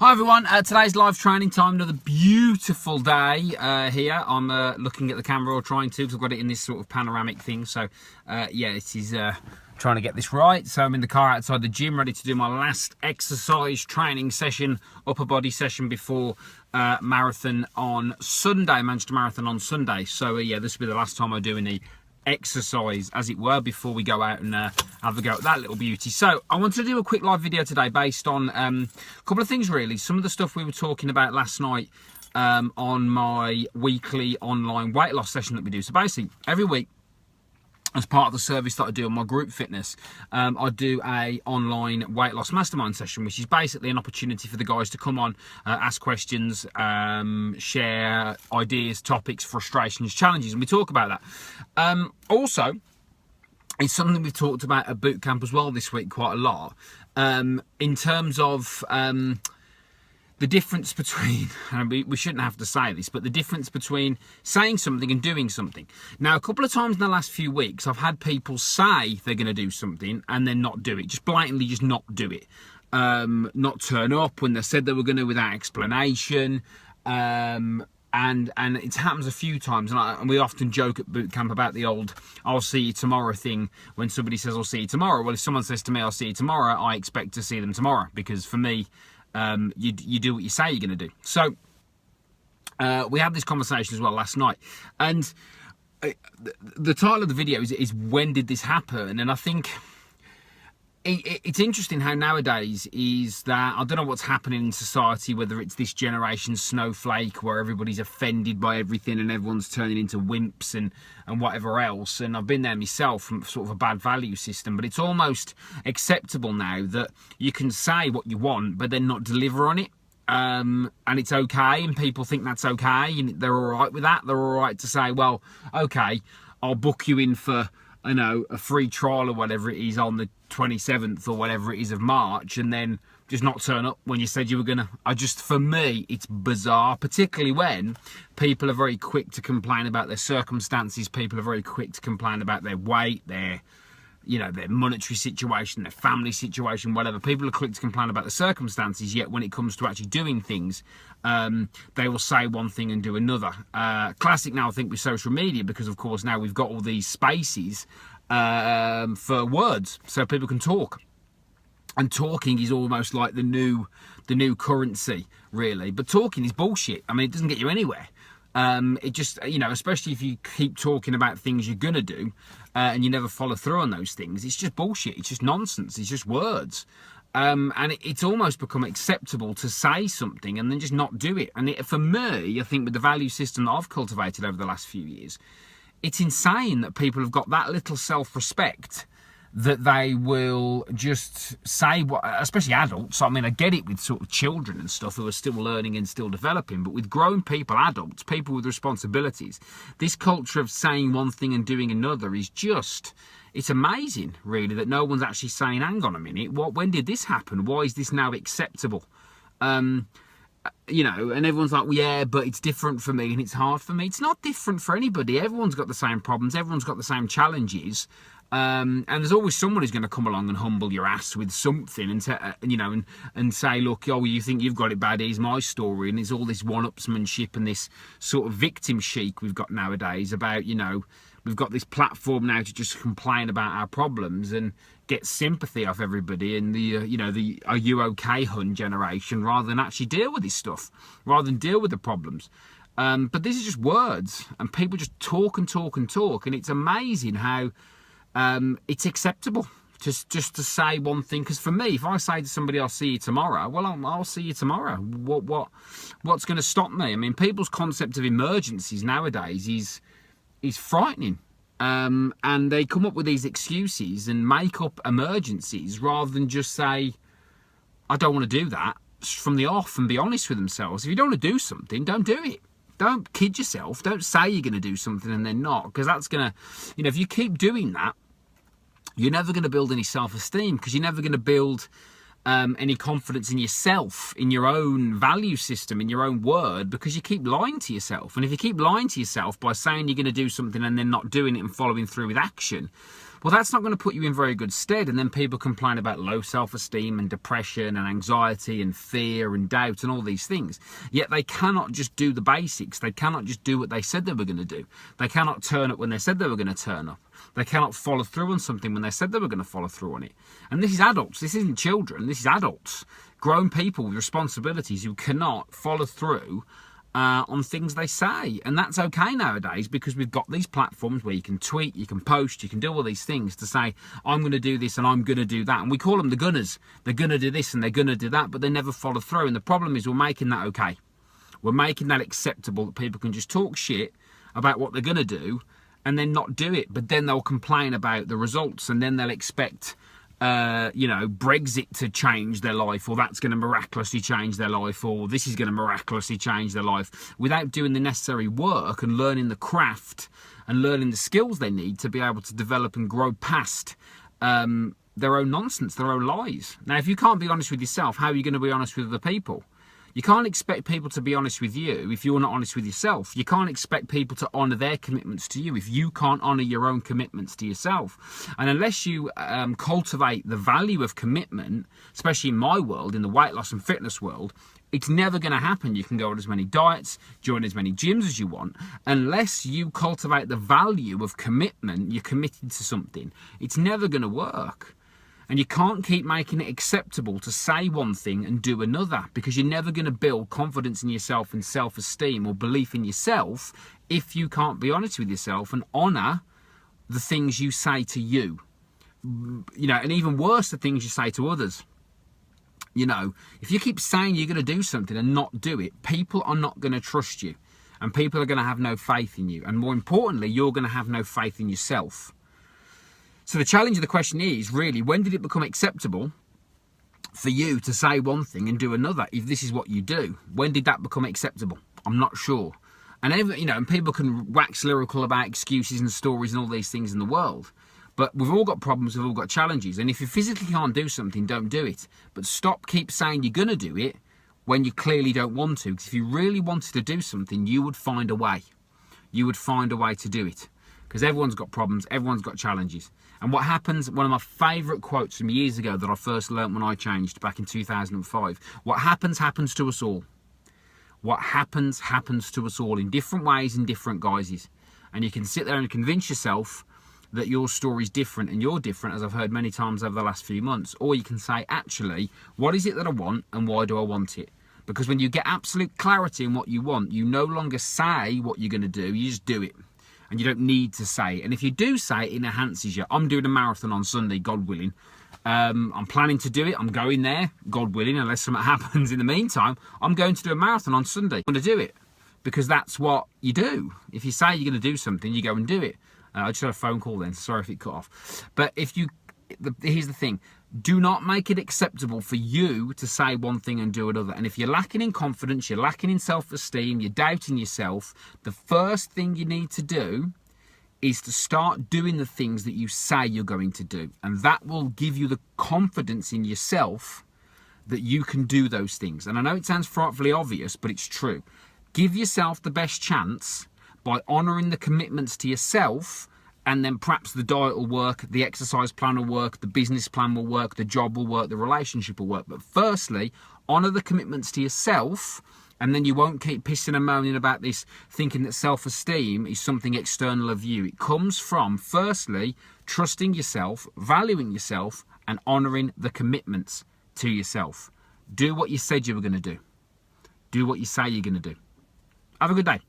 Hi everyone, today's live training time, another beautiful day here. I'm looking at the camera, or trying to, because I've got it in this sort of panoramic thing. So yeah, it is trying to get this right. So I'm in the car outside the gym, ready to do my last exercise training session, upper body session before marathon on Sunday, Manchester Marathon on Sunday. So yeah, this will be the last time I do any exercise, as it were, before we go out and have a go at that little beauty. So I wanted to do a quick live video today based on a couple of things really. Some of the stuff we were talking about last night on my weekly online weight loss session that we do. So basically every week, as part of the service that I do on my group fitness, I do a online weight loss mastermind session, which is basically an opportunity for the guys to come on, ask questions, share ideas, topics, frustrations, challenges, and we talk about that. Also, it's something we've talked about at Bootcamp as well this week quite a lot, in terms of the difference between, and we shouldn't have to say this, but the difference between saying something and doing something. Now, a couple of times in the last few weeks, I've had people say they're going to do something and then not do it, just blatantly just not do it. Not turn up when they said they were going to without explanation. And it happens a few times, and we often joke at Bootcamp about the old "I'll see you tomorrow" thing. When somebody says "I'll see you tomorrow," well, if someone says to me "I'll see you tomorrow," I expect to see them tomorrow, because for me, you do what you say you're going to do. So we had this conversation as well last night, and the title of the video is "When did this happen?" And I think it's interesting how nowadays is that, I don't know what's happening in society, whether it's this generation snowflake where everybody's offended by everything and everyone's turning into wimps and whatever else. And I've been there myself from sort of a bad value system, but it's almost acceptable now that you can say what you want but then not deliver on it. And it's okay, and people think that's okay, and they're all right with that. They're all right to say, well, okay, I'll book you in for, I know, a free trial or whatever it is on the 27th or whatever it is of March, and then just not turn up when you said you were gonna. For me, it's bizarre, particularly when people are very quick to complain about their circumstances. People are very quick to complain about their weight, their monetary situation, their family situation, whatever. People are quick to complain about the circumstances, yet when it comes to actually doing things, they will say one thing and do another. Classic now, I think, with social media, because of course now we've got all these spaces for words, so people can talk. And talking is almost like the new currency, really. But talking is bullshit. I mean, it doesn't get you anywhere. It just, especially if you keep talking about things you're gonna do and you never follow through on those things, it's just bullshit. It's just nonsense. It's just words. And it's almost become acceptable to say something and then just not do it. And for me, I think with the value system that I've cultivated over the last few years, it's insane that people have got that little self-respect that they will just say what, especially adults. I mean, I get it with sort of children and stuff who are still learning and still developing, but with grown people, adults, people with responsibilities, this culture of saying one thing and doing another is just, it's amazing, really, that no one's actually saying, hang on a minute, when did this happen? Why is this now acceptable? And everyone's like, well, yeah, but it's different for me and it's hard for me. It's not different for anybody. Everyone's got the same problems. Everyone's got the same challenges. And there's always someone who's going to come along and humble your ass with something and say, look, oh, you think you've got it bad, here's my story. And there's all this one-upsmanship and this sort of victim chic we've got nowadays about, we've got this platform now to just complain about our problems and get sympathy off everybody and the "are you okay, hun" generation, rather than actually deal with this stuff, rather than deal with the problems. But this is just words, and people just talk and talk and talk, and it's amazing how it's acceptable just to say one thing. Because for me, if I say to somebody, "I'll see you tomorrow," well, I'll see you tomorrow. What's going to stop me? I mean, people's concept of emergencies nowadays is frightening. And they come up with these excuses and make up emergencies rather than just say, I don't want to do that from the off, and be honest with themselves. If you don't want to do something, don't do it. Don't kid yourself. Don't say you're going to do something and then not, because that's going to, if you keep doing that, you're never going to build any self-esteem, because you're never going to build any confidence in yourself, in your own value system, in your own word, because you keep lying to yourself. And if you keep lying to yourself by saying you're going to do something and then not doing it and following through with action, Well, that's not going to put you in very good stead. And then people complain about low self-esteem and depression and anxiety and fear and doubt and all these things. Yet they cannot just do the basics. They cannot just do what they said they were going to do. They cannot turn up when they said they were going to turn up. They cannot follow through on something when they said they were going to follow through on it. And this is adults. This isn't children. This is adults. Grown people with responsibilities who cannot follow through on things they say. And that's okay nowadays, because we've got these platforms where you can tweet, you can post, you can do all these things to say, I'm going to do this and I'm going to do that. And we call them the gunners. They're going to do this and they're going to do that, but they never follow through. And the problem is we're making that okay. We're making that acceptable, that people can just talk shit about what they're going to do and then not do it. But then they'll complain about the results, and then they'll expect Brexit to change their life, or that's going to miraculously change their life, or this is going to miraculously change their life, without doing the necessary work and learning the craft and learning the skills they need to be able to develop and grow past their own nonsense, their own lies. Now, if you can't be honest with yourself, how are you going to be honest with other people? You can't expect people to be honest with you if you're not honest with yourself. You can't expect people to honour their commitments to you if you can't honour your own commitments to yourself. And unless you cultivate the value of commitment, especially in my world, in the weight loss and fitness world, it's never going to happen. You can go on as many diets, join as many gyms as you want. Unless you cultivate the value of commitment, you're committed to something, it's never going to work. And you can't keep making it acceptable to say one thing and do another, because you're never going to build confidence in yourself and self-esteem or belief in yourself if you can't be honest with yourself and honour the things you say to you. And even worse, the things you say to others. If you keep saying you're going to do something and not do it, people are not going to trust you, and people are going to have no faith in you. And more importantly, you're going to have no faith in yourself. So the challenge of the question is really, when did it become acceptable for you to say one thing and do another? If this is what you do, when did that become acceptable? I'm not sure. And and people can wax lyrical about excuses and stories and all these things in the world. But we've all got problems, we've all got challenges. And if you physically can't do something, don't do it. But keep saying you're going to do it when you clearly don't want to. Because if you really wanted to do something, you would find a way. You would find a way to do it. Because everyone's got problems, everyone's got challenges. And what happens, one of my favourite quotes from years ago that I first learnt when I changed back in 2005, what happens, happens to us all. What happens, happens to us all in different ways, in different guises. And you can sit there and convince yourself that your story's different and you're different, as I've heard many times over the last few months. Or you can say, actually, what is it that I want and why do I want it? Because when you get absolute clarity in what you want, you no longer say what you're going to do, you just do it. And you don't need to say it. And if you do say it, it enhances you. I'm doing a marathon on Sunday, God willing. I'm planning to do it. I'm going there, God willing, unless something happens in the meantime. I'm going to do a marathon on Sunday. I'm going to do it because that's what you do. If you say you're going to do something, you go and do it. I just had a phone call then. Sorry if it cut off. But here's the thing. Do not make it acceptable for you to say one thing and do another. And if you're lacking in confidence, you're lacking in self-esteem, you're doubting yourself, the first thing you need to do is to start doing the things that you say you're going to do. And that will give you the confidence in yourself that you can do those things. And I know it sounds frightfully obvious, but it's true. Give yourself the best chance by honouring the commitments to yourself. And then perhaps the diet will work, the exercise plan will work, the business plan will work, the job will work, the relationship will work. But firstly, honour the commitments to yourself, and then you won't keep pissing and moaning about this, thinking that self-esteem is something external of you. It comes from, firstly, trusting yourself, valuing yourself, and honouring the commitments to yourself. Do what you said you were going to do. Do what you say you're going to do. Have a good day.